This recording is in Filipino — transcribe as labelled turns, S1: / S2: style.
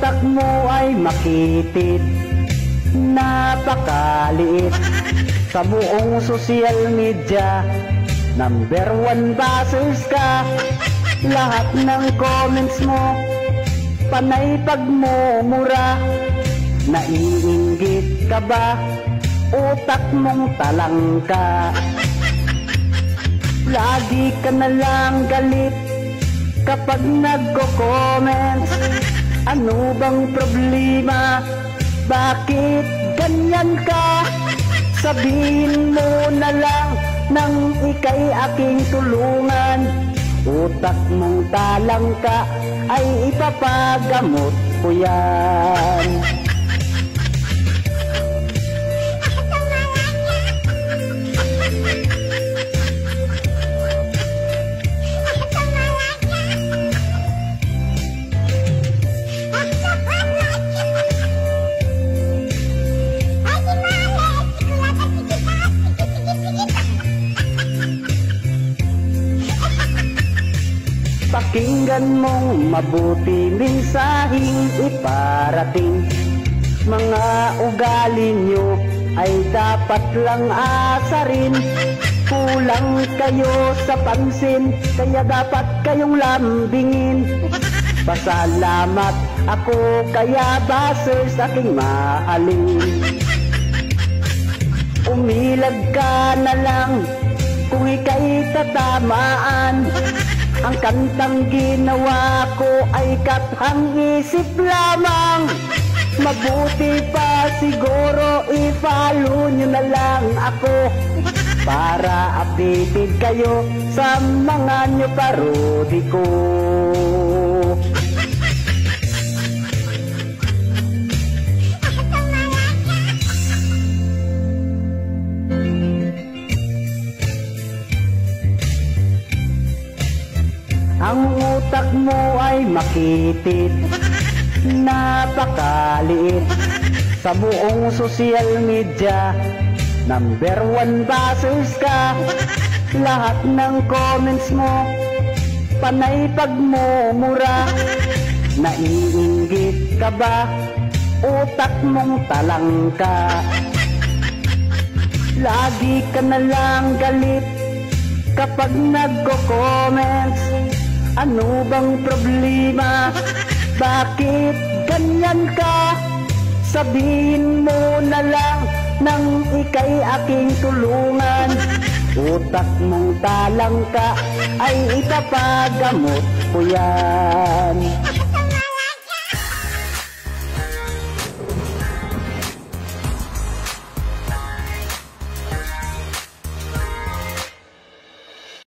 S1: utak mo ay makitid, napakaliit. Sa buong social media, #1 basers ka. Lahat ng comments mo, panay pagmumura. Naiinggit ka ba? Utak mong talangka. Lagi ka na lang galit kapag nagko-comments. Ano bang problema? Bakit ganyan ka? Sabihin mo na lang nang ika'y aking tulungan. Utak mong talangka ay ipapagamot ko yan. Pakinggan mong mabuti, mensaheng iparating. Mga ugali nyo ay dapat lang asarin. Kulang kayo sa pansin, kaya dapat kayong lambingin. Pasalamat ako kaya basers aking mahalin. Umilag ka na lang kung ika'y tatamaan. Ang kantang ginawa ko ay kathang isip lamang. Mabuti pa siguro i-follow nyo na lang ako para updated kayo sa mga nyo parody ko. Ang utak mo ay makitid, napakaliit. Sa buong social media, #1 basers ka. Lahat ng comments mo, panay pagmumura. Naiinggit ka ba? Utak mong talangka. Lagi ka na lang galit kapag nagko-comments. Ano bang problema? Bakit ganyan ka? Sabihin mo na lang nang ika'y aking tulungan. Utak mong talangka ay ipapagamot ko yan.